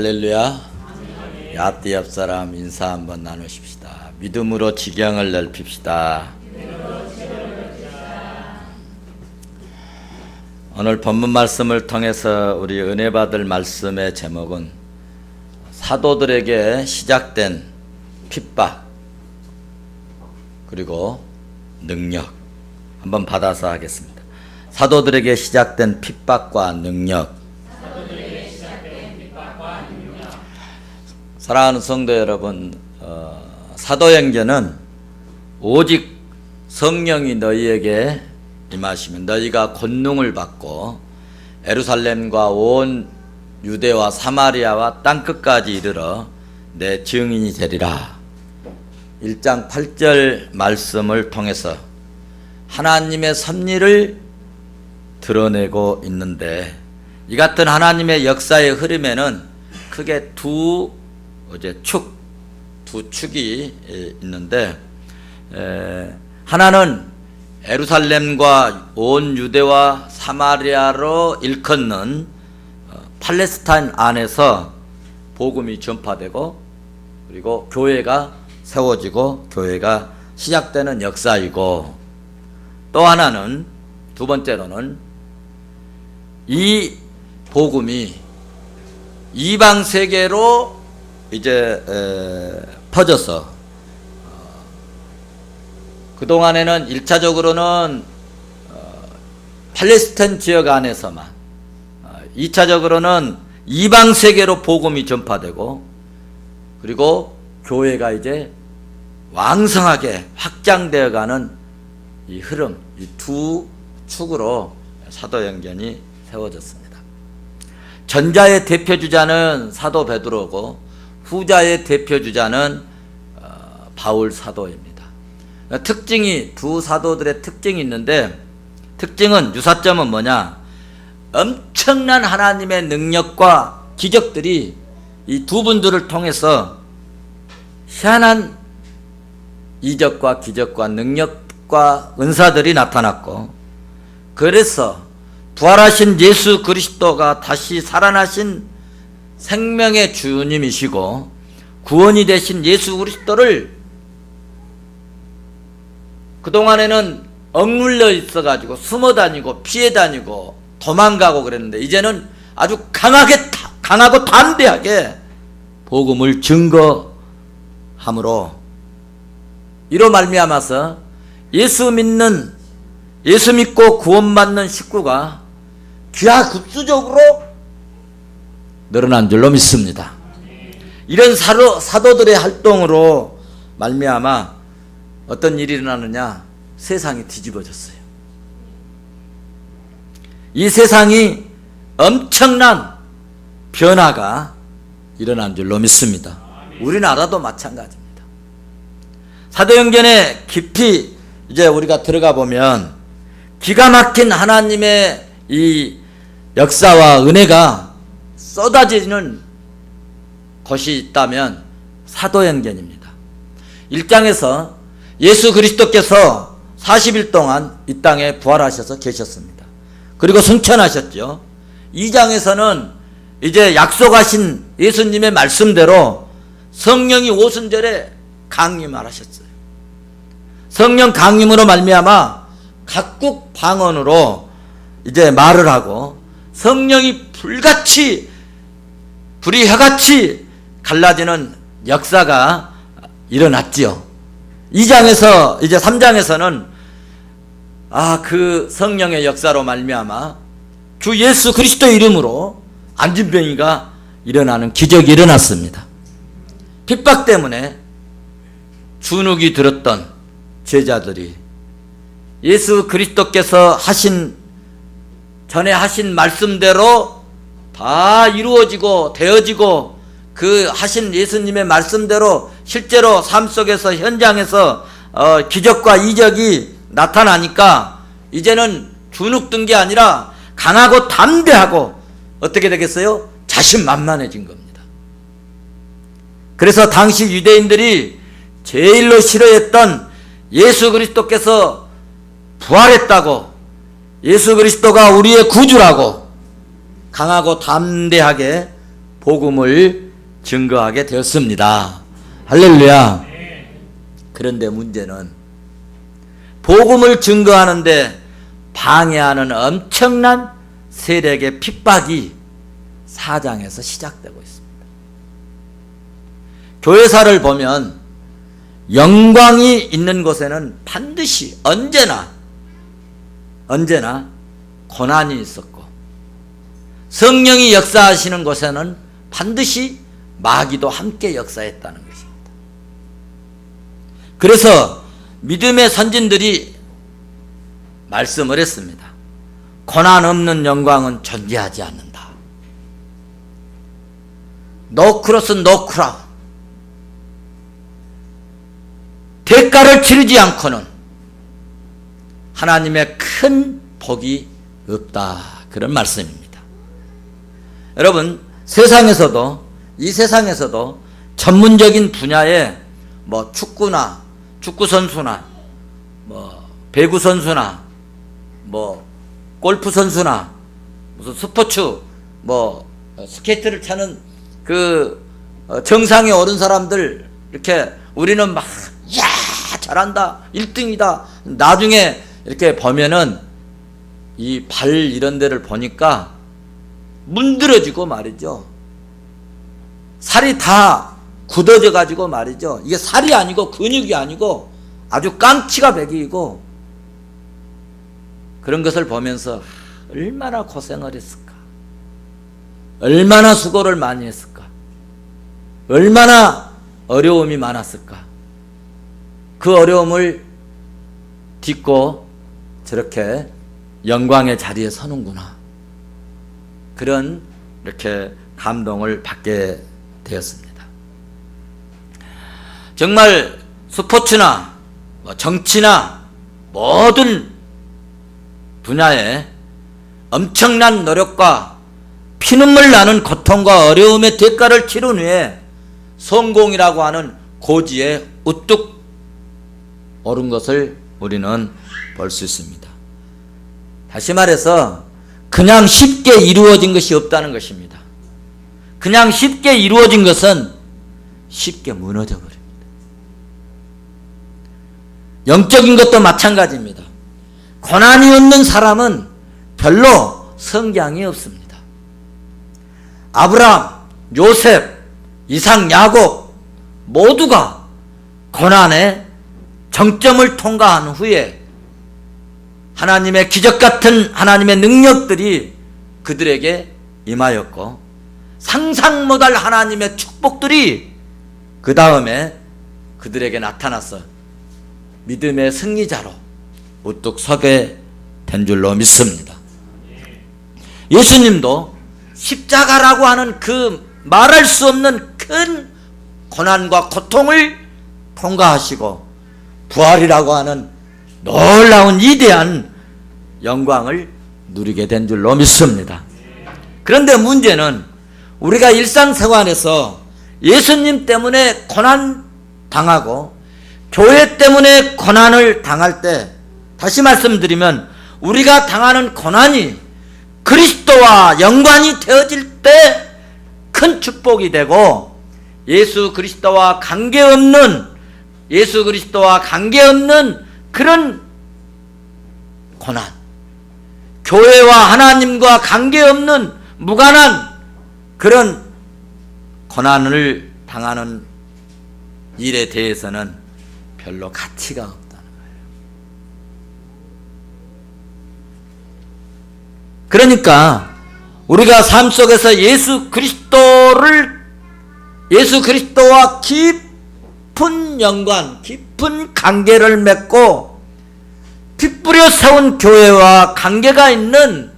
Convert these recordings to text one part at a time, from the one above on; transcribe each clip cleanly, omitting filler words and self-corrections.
할렐루야. 야띠 옆 사람 인사 한번 나누십시다. 믿음으로 지경을 넓힙시다. 오늘 본문 말씀을 통해서 우리 은혜 받을 말씀의 제목은 사도들에게 시작된 핍박 그리고 능력 한번 받아서 하겠습니다. 사도들에게 시작된 핍박과 능력. 사랑하는 성도 여러분, 사도행전은 오직 성령이 너희에게 임하시면 너희가 권능을 받고 예루살렘과 온 유대와 사마리아와 땅끝까지 이르러 내 증인이 되리라. 1장 8절 말씀을 통해서 하나님의 섭리를 드러내고 있는데, 이 같은 하나님의 역사의 흐름에는 크게 두 축이 있는데, 하나는 예루살렘과 온 유대와 사마리아로 일컫는 팔레스타인 안에서 복음이 전파되고 그리고 교회가 세워지고 교회가 시작되는 역사이고, 또 하나는 두 번째로는 이 복음이 이방 세계로 이제 퍼져서 그동안에는 1차적으로는 팔레스타인 지역 안에서만, 2차적으로는 이방 세계로 복음이 전파되고 그리고 교회가 이제 왕성하게 확장되어 가는 이 흐름, 이 두 축으로 사도행전이 세워졌습니다. 전자의 대표주자는 사도 베드로고 후자의 대표주자는 바울 사도입니다. 특징이, 두 사도들의 특징이 있는데, 특징은, 유사점은 뭐냐? 엄청난 하나님의 능력과 기적들이 이 두 분들을 통해서 희한한 이적과 기적과 능력과 은사들이 나타났고, 그래서 부활하신 예수 그리스도가 다시 살아나신 생명의 주님이시고 구원이 되신 예수 그리스도를 그동안에는 억눌려 있어가지고 숨어 다니고 피해 다니고 도망가고 그랬는데, 이제는 아주 강하고 담대하게 복음을 증거함으로 이로 말미암아서 예수 믿고 구원받는 식구가 기하급수적으로 늘어난 줄로 믿습니다. 이런 사도들의 활동으로 말미암아 어떤 일이 일어나느냐? 세상이 뒤집어졌어요. 이 세상이 엄청난 변화가 일어난 줄로 믿습니다. 우리나라도 마찬가지입니다. 사도행전에 깊이 이제 우리가 들어가 보면 기가 막힌 하나님의 이 역사와 은혜가 쏟아지는 것이 있다면 사도행전입니다. 1장에서 예수 그리스도께서 40일 동안 이 땅에 부활하셔서 계셨습니다. 그리고 승천하셨죠. 2장에서는 이제 약속하신 예수님의 말씀대로 성령이 오순절에 강림을 하셨어요. 성령 강림으로 말미암아 각국 방언으로 이제 말을 하고 성령이 불이 혀같이 갈라지는 역사가 일어났지요. 2장에서 이제 3장에서는 그 성령의 역사로 말미암아 주 예수 그리스도의 이름으로 안진병이가 일어나는 기적이 일어났습니다. 핍박 때문에 주눅이 들었던 제자들이 예수 그리스도께서 전에 하신 말씀대로 다 이루어지고 되어지고 그 하신 예수님의 말씀대로 실제로 삶 속에서 현장에서 기적과 이적이 나타나니까 이제는 주눅든 게 아니라 강하고 담대하고 어떻게 되겠어요? 자신만만해진 겁니다. 그래서 당시 유대인들이 제일로 싫어했던 예수 그리스도께서 부활했다고, 예수 그리스도가 우리의 구주라고 강하고 담대하게 복음을 증거하게 되었습니다. 할렐루야. 그런데 문제는 복음을 증거하는데 방해하는 엄청난 세력의 핍박이 4장에서 시작되고 있습니다. 교회사를 보면 영광이 있는 곳에는 반드시 언제나 고난이 있었고, 성령이 역사하시는 곳에는 반드시 마귀도 함께 역사했다는 것입니다. 그래서 믿음의 선진들이 말씀을 했습니다. 고난 없는 영광은 존재하지 않는다. 노 크로스 노 크라운. 대가를 치르지 않고는 하나님의 큰 복이 없다. 그런 말씀입니다. 여러분, 이 세상에서도 전문적인 분야에 축구나 축구 선수나 배구 선수나 골프 선수나 무슨 스포츠 스케이트를 타는 정상에 오른 사람들, 이렇게 우리는 잘한다, 1등이다. 나중에 이렇게 보면은 이 발 이런 데를 보니까 문드러지고 말이죠. 살이 다 굳어져 가지고 말이죠. 이게 살이 아니고 근육이 아니고 아주 깡치가 배기이고, 그런 것을 보면서 얼마나 고생을 했을까, 얼마나 수고를 많이 했을까, 얼마나 어려움이 많았을까. 그 어려움을 딛고 저렇게 영광의 자리에 서는구나, 그런 이렇게 감동을 받게 되었습니다. 정말 스포츠나 정치나 모든 분야에 엄청난 노력과 피눈물 나는 고통과 어려움의 대가를 치른 후에 성공이라고 하는 고지에 우뚝 오른 것을 우리는 볼 수 있습니다. 다시 말해서 그냥 쉽게 이루어진 것이 없다는 것입니다. 그냥 쉽게 이루어진 것은 쉽게 무너져 버립니다. 영적인 것도 마찬가지입니다. 고난이 없는 사람은 별로 성장이 없습니다. 아브라함, 요셉, 이삭, 야곱 모두가 고난의 정점을 통과한 후에 하나님의 기적 같은 하나님의 능력들이 그들에게 임하였고, 상상 못할 하나님의 축복들이 그 다음에 그들에게 나타나서 믿음의 승리자로 우뚝 서게 된 줄로 믿습니다. 예수님도 십자가라고 하는 그 말할 수 없는 큰 고난과 고통을 통과하시고 부활이라고 하는 놀라운 위대한 영광을 누리게 된 줄로 믿습니다. 그런데 문제는 우리가 일상생활에서 예수님 때문에 고난 당하고 교회 때문에 고난을 당할 때, 다시 말씀드리면 우리가 당하는 고난이 그리스도와 연관이 되어질 때 큰 축복이 되고, 예수 그리스도와 관계없는 그런 고난, 교회와 하나님과 관계없는 무관한 그런 고난을 당하는 일에 대해서는 별로 가치가 없다는 거예요. 그러니까 우리가 삶 속에서 예수 그리스도와 깊은 연관, 깊은 관계를 맺고 빗뿌려 세운 교회와 관계가 있는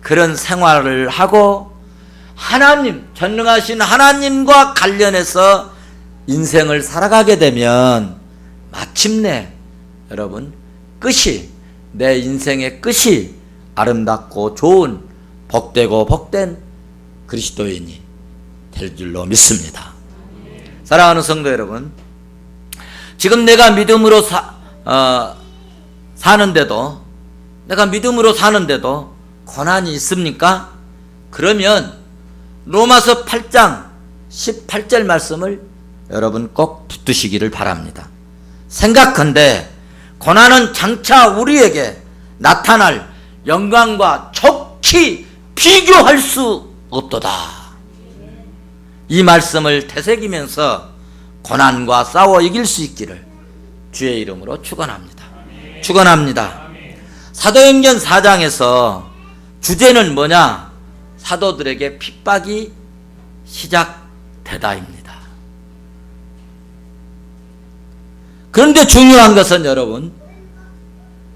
그런 생활을 하고, 하나님, 전능하신 하나님과 관련해서 인생을 살아가게 되면 마침내 여러분 내 인생의 끝이 아름답고 좋은 복되고 복된 그리스도인이 될 줄로 믿습니다. 사랑하는 성도 여러분, 지금 내가 믿음으로 사는데도 고난이 있습니까? 그러면 로마서 8장 18절 말씀을 여러분 꼭 붙드시기를 바랍니다. 생각한데 고난은 장차 우리에게 나타날 영광과 족히 비교할 수 없도다. 이 말씀을 되새기면서 고난과 싸워 이길 수 있기를 주의 이름으로 축원합니다. 축원합니다. 사도행전 4장에서 주제는 뭐냐? 사도들에게 핍박이 시작되다입니다. 그런데 중요한 것은 여러분,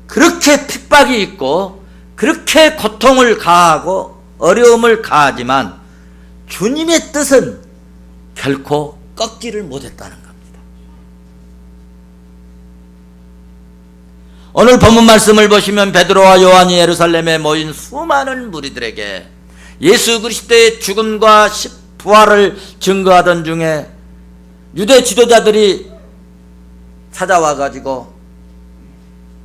그렇게 핍박이 있고 그렇게 고통을 가하고 어려움을 가하지만 주님의 뜻은 결코 꺾기를 못했다는 겁니다. 오늘 본문 말씀을 보시면 베드로와 요한이 예루살렘에 모인 수많은 무리들에게 예수 그리스도의 죽음과 부활을 증거하던 중에 유대 지도자들이 찾아와 가지고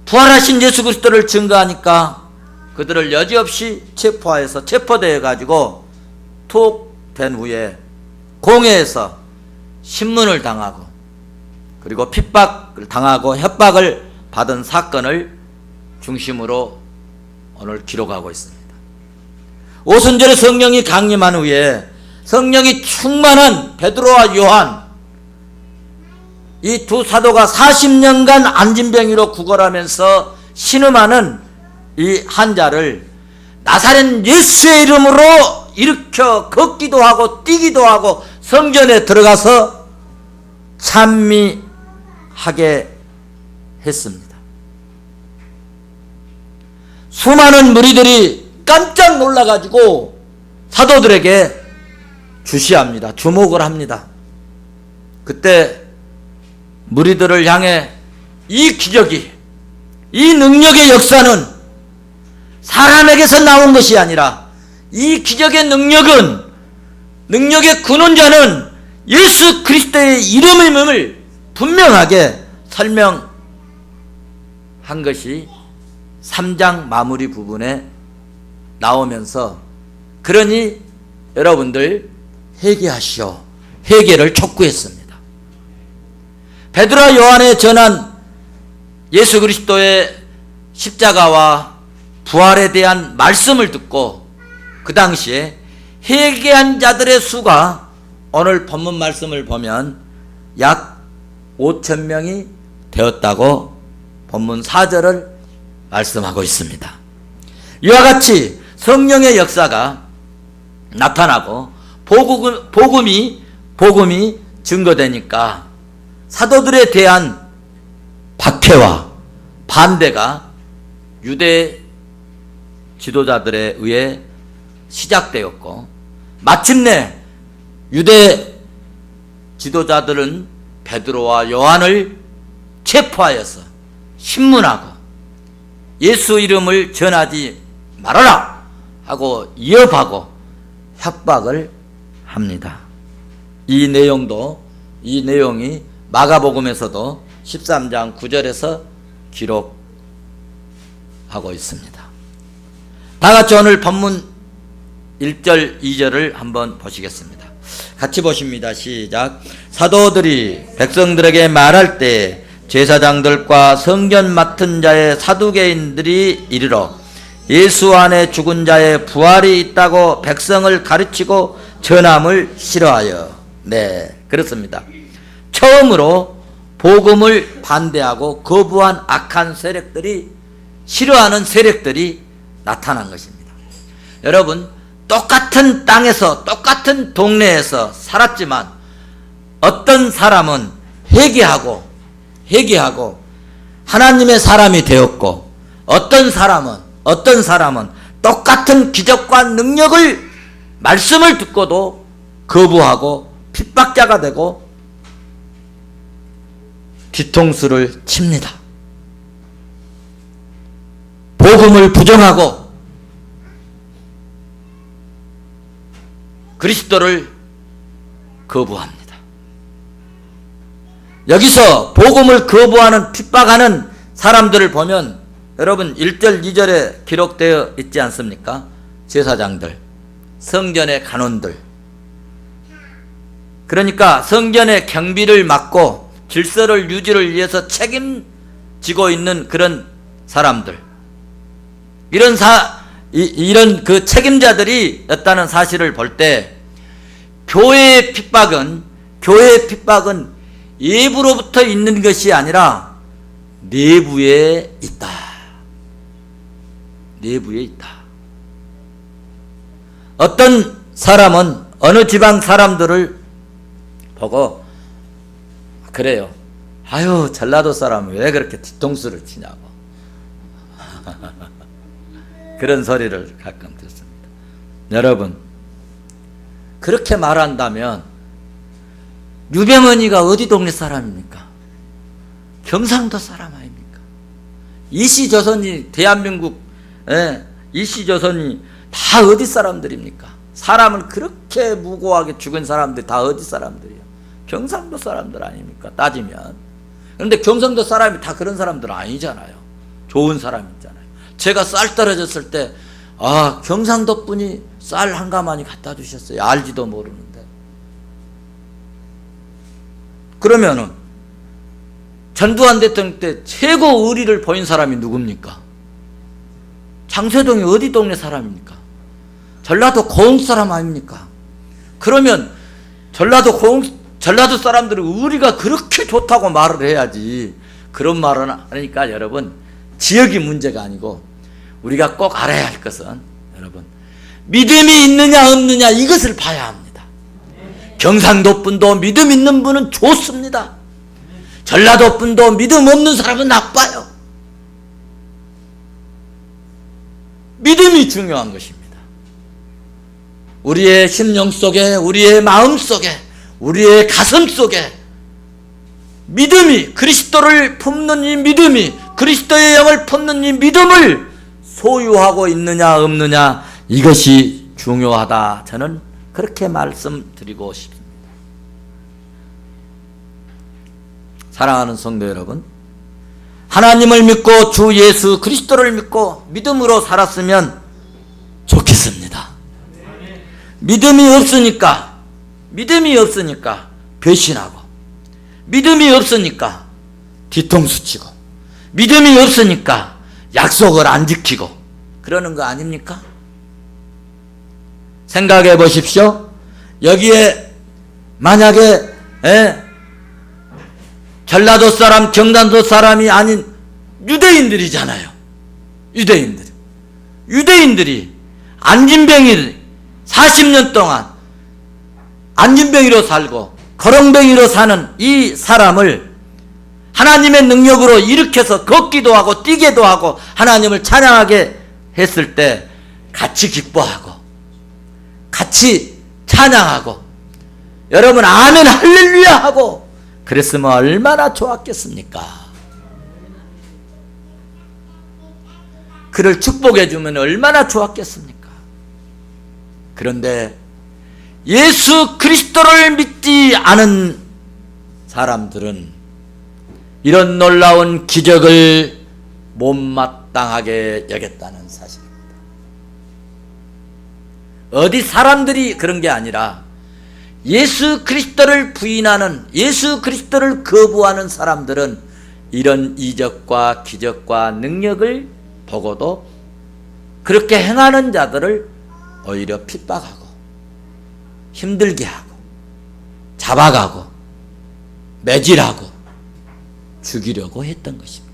부활하신 예수 그리스도를 증거하니까 그들을 여지없이 체포되어 가지고 툭 된 후에 공회에서 신문을 당하고 그리고 핍박을 당하고 협박을 받은 사건을 중심으로 오늘 기록하고 있습니다. 오순절에 성령이 강림한 후에 성령이 충만한 베드로와 요한, 이 두 사도가 40년간 안진병으로 구걸하면서 신음하는 이 환자를 나사렛 예수의 이름으로 일으켜 걷기도 하고 뛰기도 하고 성전에 들어가서 찬미하게 했습니다. 수많은 무리들이 깜짝 놀라가지고 사도들에게 주시합니다. 주목을 합니다. 그때 무리들을 향해 이 기적이, 이 능력의 역사는 사람에게서 나온 것이 아니라 이 기적의 능력은, 능력의 근원자는 예수 그리스도의 이름임을 분명하게 설명한 것이 3장 마무리 부분에 나오면서, 그러니 여러분들 회개하시오, 회개를 촉구했습니다. 베드로와 요한에 전한 예수 그리스도의 십자가와 부활에 대한 말씀을 듣고 그 당시에 회개한 자들의 수가 오늘 본문 말씀을 보면 약 5,000명이 되었다고 본문 4절을 말씀하고 있습니다. 이와 같이 성령의 역사가 나타나고 복음이 증거되니까 사도들에 대한 박해와 반대가 유대 지도자들에 의해 시작되었고, 마침내 유대 지도자들은 베드로와 요한을 체포하여서 신문하고 예수 이름을 전하지 말아라 하고 위협하고 협박을 합니다. 이 내용이 마가복음에서도 13장 9절에서 기록하고 있습니다. 다같이 오늘 본문 1절 2절을 한번 보시겠습니다. 같이 보십니다. 시작. 사도들이 백성들에게 말할 때 제사장들과 성전 맡은 자의 사두개인들이 이르러 예수 안에 죽은 자의 부활이 있다고 백성을 가르치고 전함을 싫어하여. 네, 그렇습니다. 처음으로 복음을 반대하고 거부한 악한 세력들이, 싫어하는 세력들이 나타난 것입니다. 여러분, 똑같은 땅에서 똑같은 동네에서 살았지만 어떤 사람은 회개하고 하나님의 사람이 되었고, 어떤 사람은 똑같은 기적과 능력을, 말씀을 듣고도 거부하고 핍박자가 되고 뒤통수를 칩니다. 복음을 부정하고 그리스도를 거부합니다. 여기서 복음을 거부하는, 핍박하는 사람들을 보면 여러분 1절 2절에 기록되어 있지 않습니까? 제사장들, 성전의 간원들, 그러니까 성전의 경비를 맡고 질서를 유지를 위해서 책임지고 있는 그런 사람들, 이런 그 책임자들이었다는 사실을 볼 때 교회의 핍박은 외부로부터 있는 것이 아니라 내부에 있다. 내부에 있다. 어떤 사람은 어느 지방 사람들을 보고 그래요. 아유, 전라도 사람은 왜 그렇게 뒤통수를 치냐고. 그런 소리를 가끔 듣습니다. 여러분, 그렇게 말한다면 유병언이가 어디 동네 사람입니까? 경상도 사람 아닙니까? 이시조선이 대한민국 이시조선이 다 어디 사람들입니까? 사람을 그렇게 무고하게 죽은 사람들이 다 어디 사람들이에요? 경상도 사람들 아닙니까? 따지면. 그런데 경상도 사람이 다 그런 사람들 아니잖아요. 좋은 사람 있잖아요. 제가 쌀 떨어졌을 때 경상도 분이 쌀 한 가마니 갖다 주셨어요. 알지도 모르는데. 그러면은 전두환 대통령 때 최고 의리를 보인 사람이 누굽니까? 장세동이 어디 동네 사람입니까? 전라도 고흥 사람 아닙니까? 그러면 전라도 사람들은 의리가 그렇게 좋다고 말을 해야지. 그런 말은 하니까 여러분, 지역이 문제가 아니고 우리가 꼭 알아야 할 것은 여러분, 믿음이 있느냐 없느냐 이것을 봐야 합니다. 경상도 분도 믿음 있는 분은 좋습니다. 전라도 분도 믿음 없는 사람은 나빠요. 믿음이 중요한 것입니다. 우리의 심령 속에, 우리의 마음 속에, 우리의 가슴 속에 믿음이, 그리스도를 품는 이 믿음이, 그리스도의 영을 품는 이 믿음을 소유하고 있느냐 없느냐 이것이 중요하다. 저는 그렇게 말씀드리고 싶습니다. 사랑하는 성도 여러분, 하나님을 믿고 주 예수 그리스도를 믿고 믿음으로 살았으면 좋겠습니다. 믿음이 없으니까 배신하고, 믿음이 없으니까 뒤통수 치고, 믿음이 없으니까 약속을 안 지키고 그러는 거 아닙니까? 생각해 보십시오. 여기에 만약에 전라도 사람, 경상도 사람이 아닌 유대인들이잖아요. 유대인들이 안진뱅이 40년 동안 안진뱅이로 살고 거렁뱅이로 사는 이 사람을 하나님의 능력으로 일으켜서 걷기도 하고 뛰게도 하고 하나님을 찬양하게 했을 때 같이 기뻐하고 같이 찬양하고 여러분 아멘 할렐루야 하고 그랬으면 얼마나 좋았겠습니까? 그를 축복해 주면 얼마나 좋았겠습니까? 그런데 예수 그리스도를 믿지 않은 사람들은 이런 놀라운 기적을 못마땅하게 여겼다는 사실입니다. 어디 사람들이 그런 게 아니라 예수 그리스도를 부인하는, 예수 그리스도를 거부하는 사람들은 이런 이적과 기적과 능력을 보고도 그렇게 행하는 자들을 오히려 핍박하고 힘들게 하고 잡아가고 매질하고 죽이려고 했던 것입니다.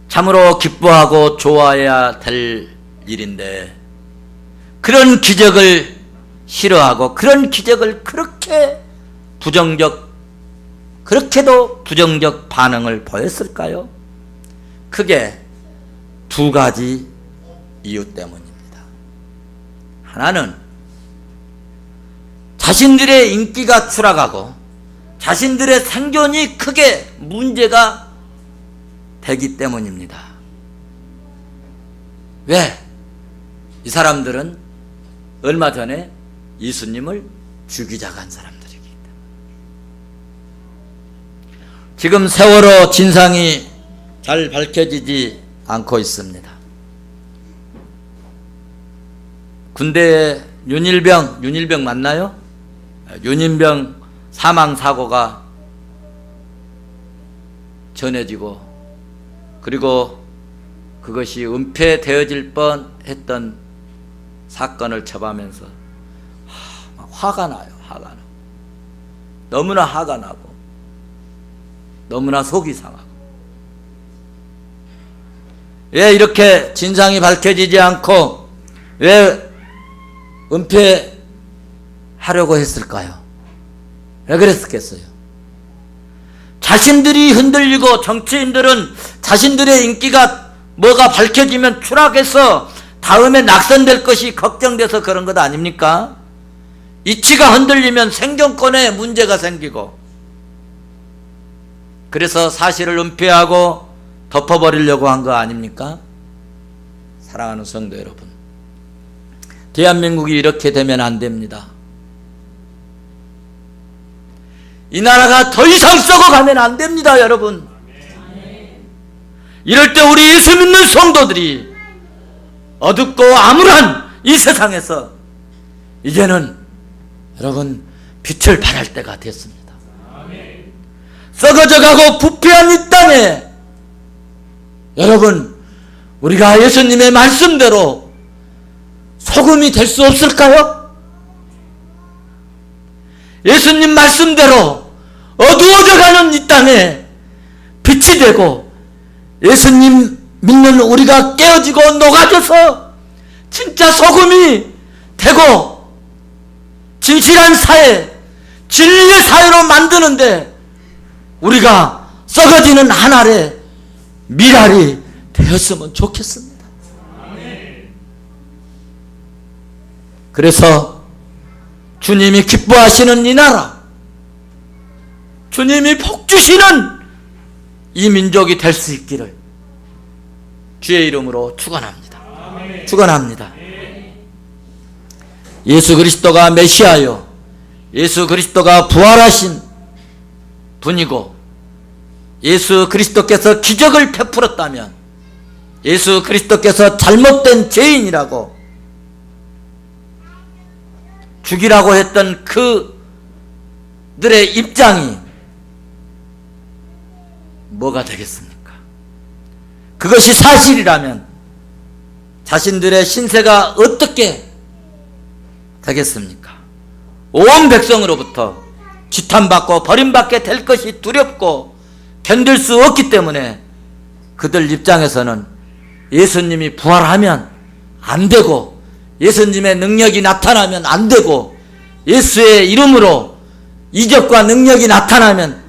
참으로 기뻐하고 좋아해야 될 일인데 그런 기적을 싫어하고 그런 기적을 그렇게도 부정적 반응을 보였을까요? 크게 두 가지 이유 때문입니다. 하나는 자신들의 인기가 추락하고 자신들의 생존이 크게 문제가 되기 때문입니다. 왜? 이 사람들은 얼마 전에 예수님을 죽이자고 한 사람들이기 때문에. 지금 세월호 진상이 잘 밝혀지지 않고 있습니다. 군대에 윤일병 맞나요? 윤일병 사망사고가 전해지고, 그리고 그것이 은폐되어질 뻔했던 사건을 접하면서 화가 나요. 화가 나. 너무나 화가 나고 너무나 속이 상하고, 왜 이렇게 진상이 밝혀지지 않고 왜 은폐하려고 했을까요? 왜 그랬겠어요? 자신들이 흔들리고 정치인들은 자신들의 인기가 뭐가 밝혀지면 추락해서 다음에 낙선될 것이 걱정돼서 그런 것 아닙니까? 이치가 흔들리면 생존권에 문제가 생기고, 그래서 사실을 은폐하고 덮어버리려고 한 거 아닙니까? 사랑하는 성도 여러분, 대한민국이 이렇게 되면 안 됩니다. 이 나라가 더 이상 썩어가면 안 됩니다, 여러분. 이럴 때 우리 예수 믿는 성도들이 어둡고 암울한 이 세상에서 이제는 여러분 빛을 발할 때가 됐습니다. 썩어져가고 부패한 이 땅에 여러분, 우리가 예수님의 말씀대로 소금이 될 수 없을까요? 예수님 말씀대로 어두워져가는 이 땅에 빛이 되고, 예수님 믿는 우리가 깨어지고 녹아져서 진짜 소금이 되고 진실한 사회, 진리의 사회로 만드는데 우리가 썩어지는 한 알의 미랄이 되었으면 좋겠습니다. 그래서 주님이 기뻐하시는 이 나라, 주님이 복 주시는 이 민족이 될 수 있기를 주의 이름으로 축원합니다. 축원합니다. 예수 그리스도가 메시아요, 예수 그리스도가 부활하신 분이고, 예수 그리스도께서 기적을 베풀었다면, 예수 그리스도께서 잘못된 죄인이라고 죽이라고 했던 그들의 입장이 뭐가 되겠습니까? 그것이 사실이라면 자신들의 신세가 어떻게 되겠습니까? 온 백성으로부터 지탄받고 버림받게 될 것이 두렵고 견딜 수 없기 때문에 그들 입장에서는 예수님이 부활하면 안 되고, 예수님의 능력이 나타나면 안 되고, 예수의 이름으로 이적과 능력이 나타나면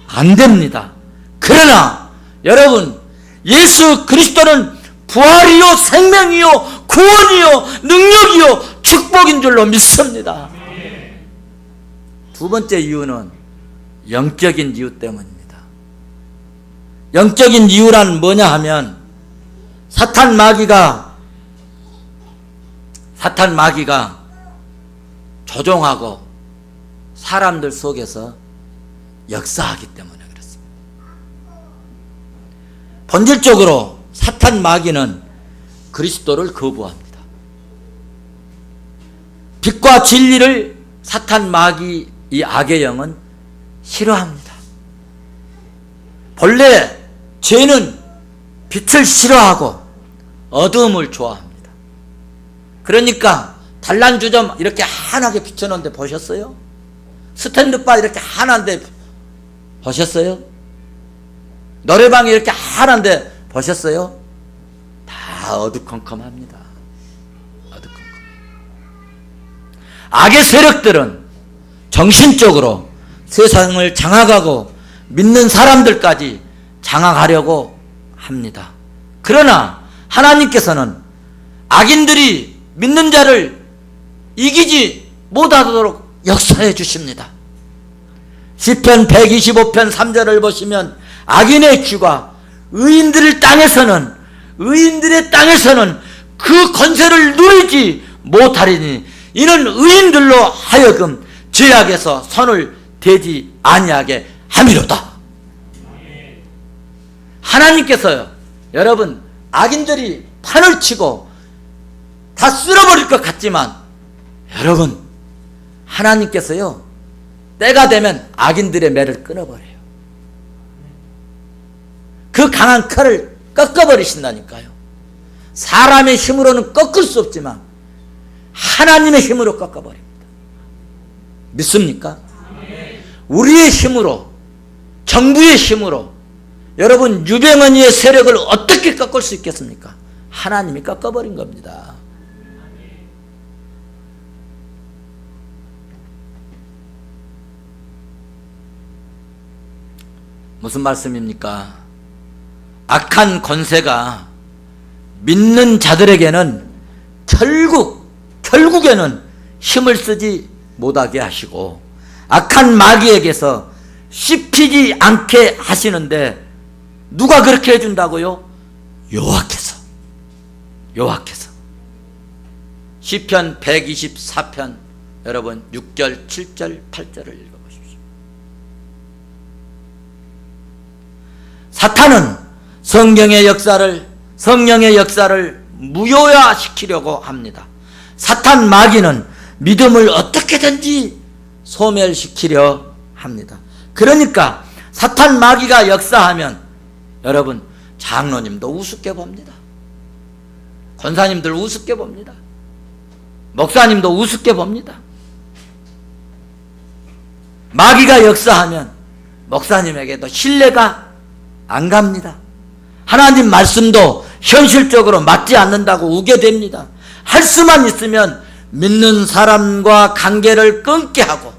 안 됩니다. 그러나 여러분, 예수 그리스도는 부활이요 생명이요 구원이요 능력이요 축복인 줄로 믿습니다. 두 번째 이유는 영적인 이유 때문입니다. 영적인 이유란 뭐냐 하면, 사탄 마귀가 조종하고 사람들 속에서 역사하기 때문에 그렇습니다. 본질적으로 사탄 마귀는 그리스도를 거부합니다. 빛과 진리를 사탄 마귀, 이 악의 영은 싫어합니다. 본래 죄는 빛을 싫어하고 어두움을 좋아합니다. 그러니까 단란주점 이렇게 환하게 비춰놓은데 보셨어요? 스탠드바 이렇게 환한데 보셨어요? 노래방이 이렇게 환한데 보셨어요? 다 어두컴컴합니다. 어두컴컴. 악의 세력들은 정신적으로 세상을 장악하고 믿는 사람들까지 장악하려고 합니다. 그러나 하나님께서는 악인들이 믿는 자를 이기지 못하도록 역사해 주십니다. 시편 125편 3절을 보시면, 악인의 귀가 의인들의 땅에서는 그 권세를 누리지 못하리니 이는 의인들로 하여금 죄악에서 손을 대지 아니하게 함이로다. 하나님께서요, 여러분, 악인들이 판을 치고 다 쓸어버릴 것 같지만 여러분, 하나님께서요 때가 되면 악인들의 매를 끊어버려요. 그 강한 칼을 꺾어버리신다니까요. 사람의 힘으로는 꺾을 수 없지만 하나님의 힘으로 꺾어버립니다. 믿습니까? 우리의 힘으로, 정부의 힘으로 여러분 유병언니의 세력을 어떻게 꺾을 수 있겠습니까? 하나님이 꺾어버린 겁니다. 무슨 말씀입니까? 악한 권세가 믿는 자들에게는 결국에는 힘을 쓰지 못하게 하시고 악한 마귀에게서 씹히지 않게 하시는데 누가 그렇게 해준다고요? 여호와께서. 시편 124편 여러분 6절 7절 8절을 읽어보십시오. 사탄은 성령의 역사를 무효화시키려고 합니다. 사탄 마귀는 믿음을 어떻게든지 소멸시키려 합니다. 그러니까 사탄 마귀가 역사하면 여러분 장로님도 우습게 봅니다. 권사님들 우습게 봅니다. 목사님도 우습게 봅니다. 마귀가 역사하면 목사님에게도 신뢰가 안 갑니다. 하나님 말씀도 현실적으로 맞지 않는다고 우게 됩니다. 할 수만 있으면 믿는 사람과 관계를 끊게 하고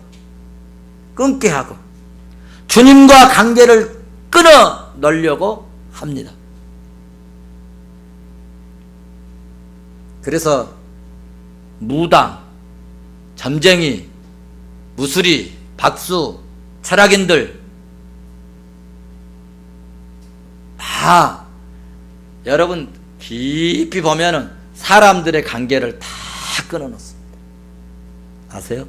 주님과 관계를 끊어 놓으려고 합니다. 그래서 무당, 점쟁이, 무수리, 박수, 철학인들 다 여러분 깊이 보면은 사람들의 관계를 다 끊어 놓습니다. 아세요?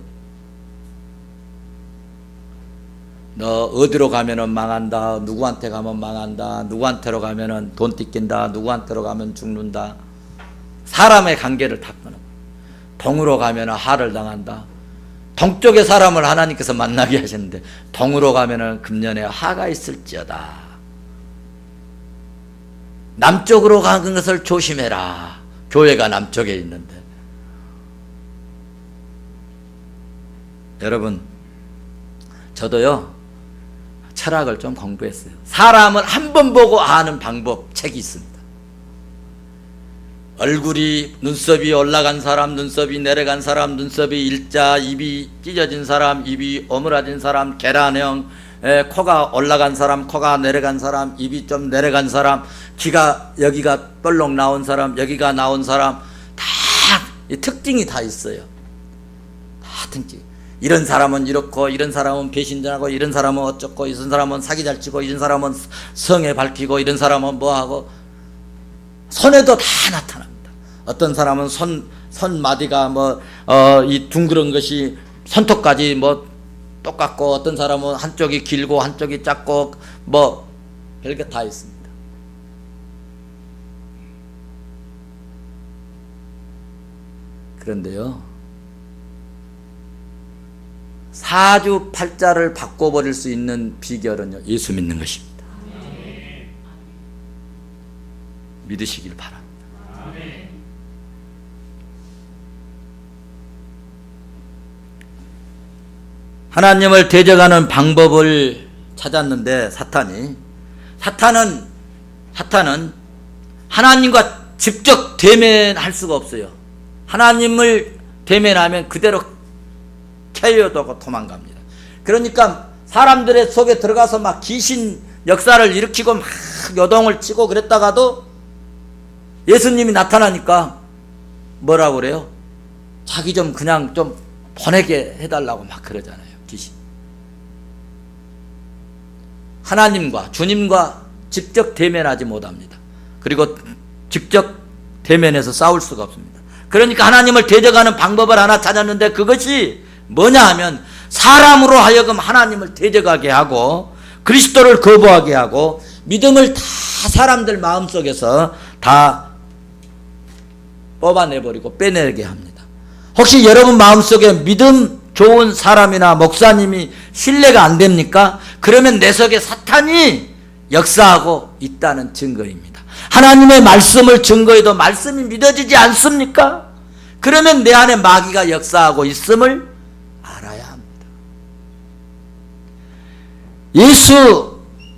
너 어디로 가면은 망한다, 누구한테 가면 망한다, 누구한테로 가면은 돈 뜯긴다, 누구한테로 가면 죽는다. 사람의 관계를 다 끊어. 동으로 가면은 하를 당한다. 동쪽의 사람을 하나님께서 만나게 하셨는데 동으로 가면은 금년에 하가 있을지어다. 남쪽으로 가는 것을 조심해라. 교회가 남쪽에 있는데. 여러분, 저도요 철학을 좀 공부했어요. 사람을 한 번 보고 아는 방법 책이 있습니다. 얼굴이, 눈썹이 올라간 사람, 눈썹이 내려간 사람, 눈썹이 일자, 입이 찢어진 사람, 입이 오므라진 사람, 계란형, 코가 올라간 사람, 코가 내려간 사람, 입이 좀 내려간 사람, 귀가 여기가 볼록 나온 사람, 여기가 나온 사람, 다 특징이 다 있어요. 다 특징. 이런 사람은 이렇고, 이런 사람은 배신자고, 이런 사람은 어쩌고, 이런 사람은 사기 잘 치고, 이런 사람은 성에 밝히고, 이런 사람은 뭐하고, 손에도 다 나타납니다. 어떤 사람은 손마디가 이 둥그런 것이 손톱까지 똑같고, 어떤 사람은 한쪽이 길고 한쪽이 작고 별게 다 있습니다. 그런데요, 사주팔자를 바꿔버릴 수 있는 비결은요, 예수 믿는 것입니다. 믿으시길 바랍니다. 하나님을 대적하는 방법을 찾았는데 사탄은 하나님과 직접 대면할 수가 없어요. 하나님을 대면하면 그대로 캐여두고 도망갑니다. 그러니까 사람들의 속에 들어가서 막 귀신 역사를 일으키고 막 요동을 치고 그랬다가도 예수님이 나타나니까 뭐라고 그래요? 자기 좀 그냥 좀 보내게 해달라고 막 그러잖아요. 귀신. 하나님과 주님과 직접 대면하지 못합니다. 그리고 직접 대면해서 싸울 수가 없습니다. 그러니까 하나님을 대적하는 방법을 하나 찾았는데 그것이 뭐냐 하면 사람으로 하여금 하나님을 대적하게 하고 그리스도를 거부하게 하고 믿음을 다 사람들 마음속에서 다 뽑아내버리고 빼내게 합니다. 혹시 여러분 마음속에 믿음 좋은 사람이나 목사님이 신뢰가 안 됩니까? 그러면 내 속에 사탄이 역사하고 있다는 증거입니다. 하나님의 말씀을 증거해도 말씀이 믿어지지 않습니까? 그러면 내 안에 마귀가 역사하고 있음을 알아야 합니다.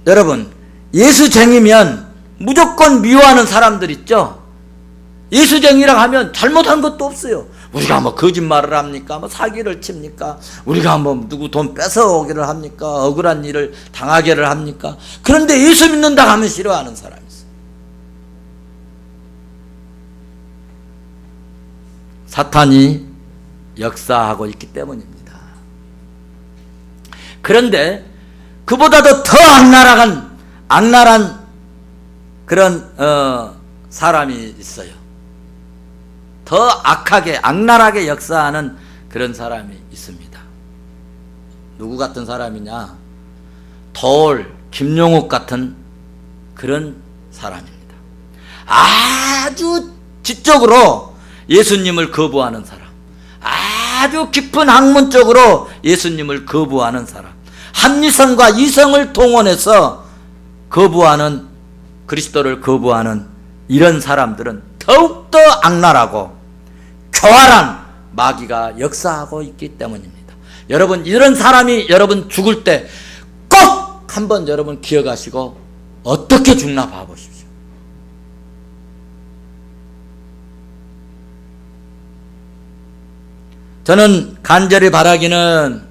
여러분, 예수쟁이면 무조건 미워하는 사람들 있죠? 예수쟁이라고 하면 잘못한 것도 없어요. 우리가 뭐 거짓말을 합니까? 뭐 사기를 칩니까? 우리가 뭐 누구 돈 뺏어오기를 합니까? 억울한 일을 당하기를 합니까? 그런데 예수 믿는다 하면 싫어하는 사람이 있어요. 사탄이 역사하고 있기 때문입니다. 그런데 그보다도 더 악랄한 그런 사람이 있어요. 더 악하게 악랄하게 역사하는 그런 사람이 있습니다. 누구 같은 사람이냐? 돌 김용욱 같은 그런 사람입니다. 아주 지적으로 예수님을 거부하는 사람, 아주 깊은 학문적으로 예수님을 거부하는 사람, 합리성과 이성을 동원해서 거부하는, 그리스도를 거부하는 이런 사람들은 더욱더 악랄하고 교활한 마귀가 역사하고 있기 때문입니다. 여러분, 이런 사람이 여러분 죽을 때 꼭 한번 여러분 기억하시고 어떻게 죽나 봐보십시오. 저는 간절히 바라기는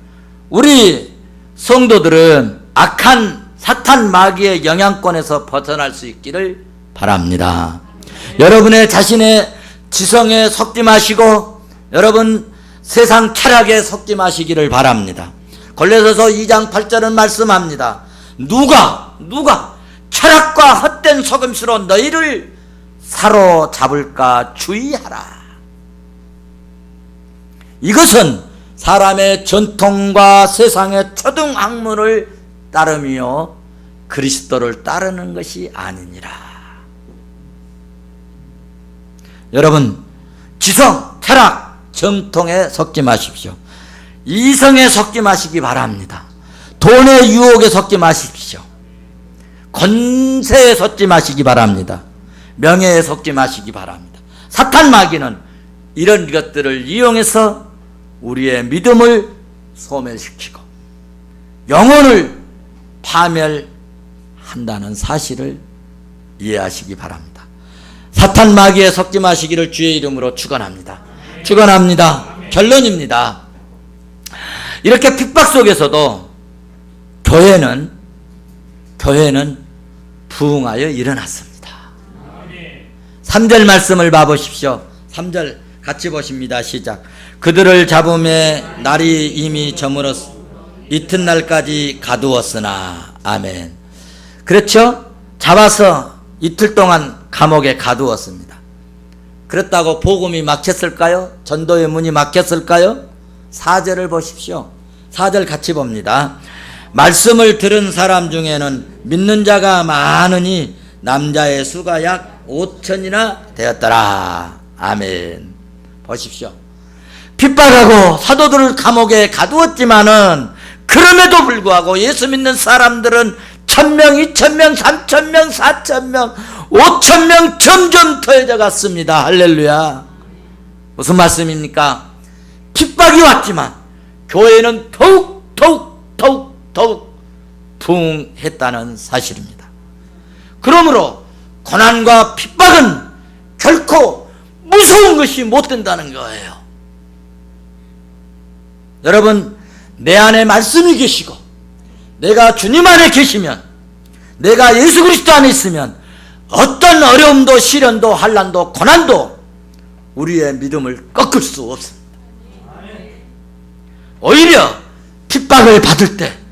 우리 성도들은 악한 사탄 마귀의 영향권에서 벗어날 수 있기를 바랍니다. 여러분의 자신의 지성에 속지 마시고 여러분 세상 철학에 속지 마시기를 바랍니다. 골로새서 2장 8절은 말씀합니다. 누가 철학과 헛된 속임수로 너희를 사로잡을까 주의하라. 이것은 사람의 전통과 세상의 초등학문을 따르며 그리스도를 따르는 것이 아니니라. 여러분, 지성, 철학, 정통에 속지 마십시오. 이성에 속지 마시기 바랍니다. 돈의 유혹에 속지 마십시오. 권세에 속지 마시기 바랍니다. 명예에 속지 마시기 바랍니다. 사탄 마귀는 이런 것들을 이용해서 우리의 믿음을 소멸시키고 영혼을 파멸한다는 사실을 이해하시기 바랍니다. 사탄 마귀에 속지 마시기를 주의 이름으로 축원합니다. 축원합니다. 결론입니다. 이렇게 핍박 속에서도 교회는 부흥하여 일어났습니다. 3절 말씀을 봐보십시오. 3절 같이 보십니다. 시작. 그들을 잡음에 날이 이미 저물었 이튿날까지 가두었으나. 아멘. 그렇죠? 잡아서 이틀 동안 감옥에 가두었습니다. 그렇다고 복음이 막혔을까요? 전도의 문이 막혔을까요? 4절을 보십시오. 4절 같이 봅니다. 말씀을 들은 사람 중에는 믿는 자가 많으니 남자의 수가 약 5천이나 되었더라. 아멘. 보십시오. 핍박하고 사도들을 감옥에 가두었지만은 그럼에도 불구하고 예수 믿는 사람들은 1,000명, 2,000명, 3,000명, 4,000명, 5,000명 점점 더해져 갔습니다. 할렐루야. 무슨 말씀입니까? 핍박이 왔지만 교회는 더욱 부흥했다는 사실입니다. 그러므로 고난과 핍박은 결코 무서운 것이 못 된다는 거예요. 여러분, 내 안에 말씀이 계시고 내가 주님 안에 계시면, 내가 예수 그리스도 안에 있으면 어떤 어려움도 시련도 환난도 고난도 우리의 믿음을 꺾을 수 없습니다. 오히려 핍박을 받을 때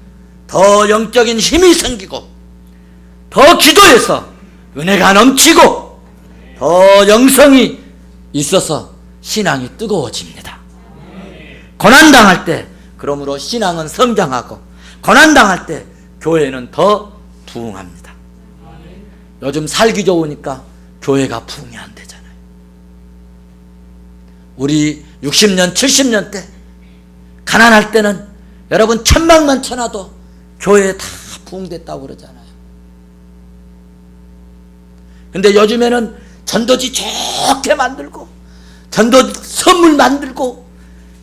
더 영적인 힘이 생기고 더 기도해서 은혜가 넘치고 더 영성이 있어서 신앙이 뜨거워집니다. 고난당할 때 그러므로 신앙은 성장하고 고난당할 때 교회는 더 부흥합니다. 요즘 살기 좋으니까 교회가 부흥이 안 되잖아요. 우리 60년 70년 때 가난할 때는 여러분 천막만 쳐놔도 교회에 다 부흥됐다고 그러잖아요. 근데 요즘에는 전도지 좋게 만들고 전도 선물 만들고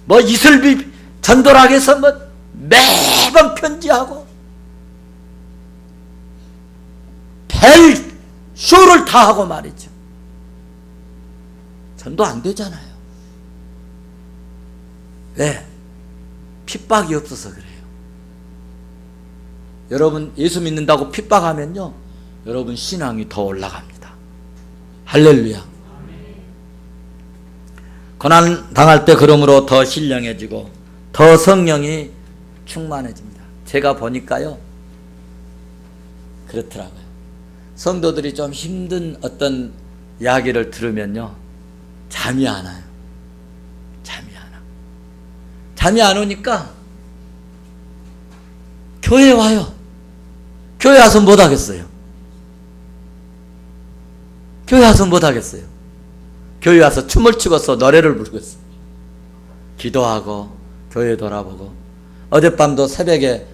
뭐 이슬비 전도락에서 해서 뭐 매번 편지하고 별 쇼를 다 하고 말이죠. 전도 안 되잖아요. 왜? 핍박이 없어서 그래요. 여러분 예수 믿는다고 핍박하면요 여러분 신앙이 더 올라갑니다. 할렐루야. 고난 당할 때 그러므로 더 신령해지고 더 성령이 충만해집니다. 제가 보니까요 그렇더라고요. 성도들이 좀 힘든 어떤 이야기를 들으면요 잠이 안 와요. 잠이 안 오니까 교회에 와요. 교회 와서 못 하겠어요. 교회 와서 못 하겠어요. 교회 와서 춤을 추고서 노래를 부르겠어요. 기도하고 교회 돌아보고 어젯밤도 새벽에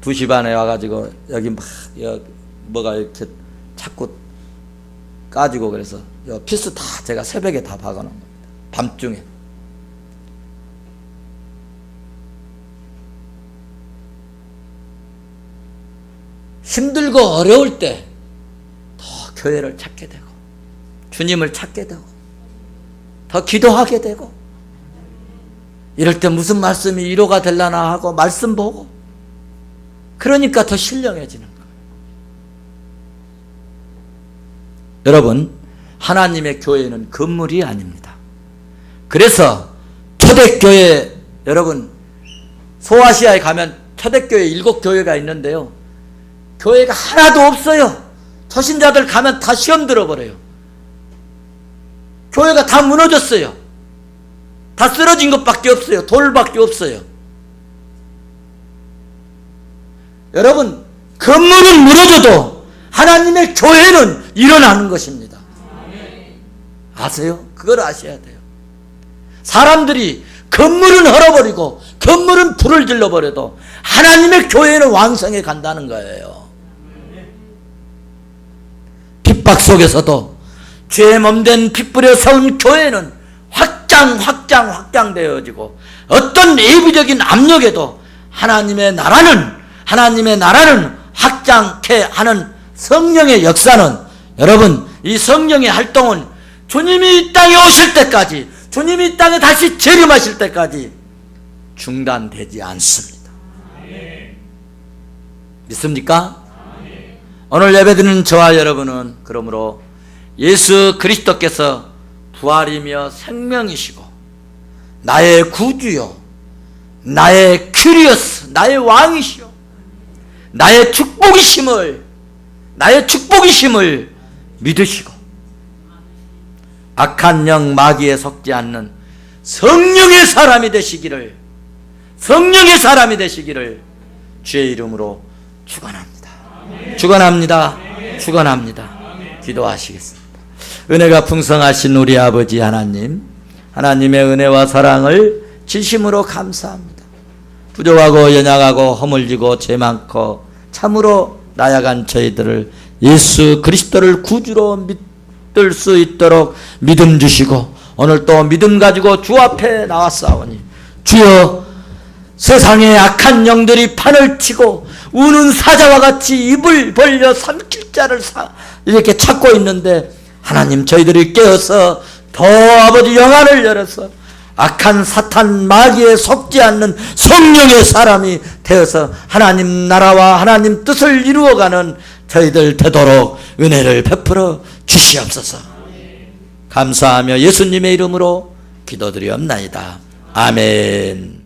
2시 반에 와가지고 여기 막 뭐가 이렇게 자꾸 까지고 그래서 피스 다 제가 새벽에 다 박아놓은 겁니다. 밤중에. 힘들고 어려울 때 더 교회를 찾게 되고 주님을 찾게 되고 더 기도하게 되고 이럴 때 무슨 말씀이 위로가 되려나 하고 말씀 보고 그러니까 더 신령해지는 거예요. 여러분 하나님의 교회는 건물이 아닙니다. 그래서 초대교회 여러분 소아시아에 가면 초대교회 7교회가 있는데요. 교회가 하나도 없어요. 초신자들 가면 다 시험 들어버려요. 교회가 다 무너졌어요. 다 쓰러진 것밖에 없어요. 돌밖에 없어요. 여러분 건물은 무너져도 하나님의 교회는 일어나는 것입니다. 아세요? 그걸 아셔야 돼요. 사람들이 건물은 헐어버리고 건물은 불을 질러버려도 하나님의 교회는 왕성해 간다는 거예요. 핍박 속에서도 죄 몸된 핏불에 세운 교회는 확장되어지고 어떤 내부적인 압력에도 하나님의 나라는 확장케 하는 성령의 역사는 여러분 이 성령의 활동은 주님이 이 땅에 오실 때까지 주님이 이 땅에 다시 재림하실 때까지 중단되지 않습니다. 믿습니까? 오늘 예배드리는 저와 여러분은 그러므로 예수 그리스도께서 부활이며 생명이시고 나의 구주요 나의 큐리어스 나의 왕이시요 나의 축복이심을 믿으시고 악한 영 마귀에 속지 않는 성령의 사람이 되시기를 주의 이름으로 축원합니다. 기도하시겠습니다. 은혜가 풍성하신 우리 아버지 하나님, 하나님의 은혜와 사랑을 진심으로 감사합니다. 부족하고 연약하고 허물지고 죄 많고 참으로 나약한 저희들을 예수 그리스도를 구주로 믿을 수 있도록 믿음 주시고 오늘 또 믿음 가지고 주 앞에 나왔사오니 주여 세상에 악한 영들이 판을 치고 우는 사자와 같이 입을 벌려 삼킬 자를 이렇게 찾고 있는데 하나님 저희들이 깨어서 더 아버지 영안을 열어서 악한 사탄 마귀에 속지 않는 성령의 사람이 되어서 하나님 나라와 하나님 뜻을 이루어가는 저희들 되도록 은혜를 베풀어 주시옵소서. 감사하며 예수님의 이름으로 기도드리옵나이다. 아멘.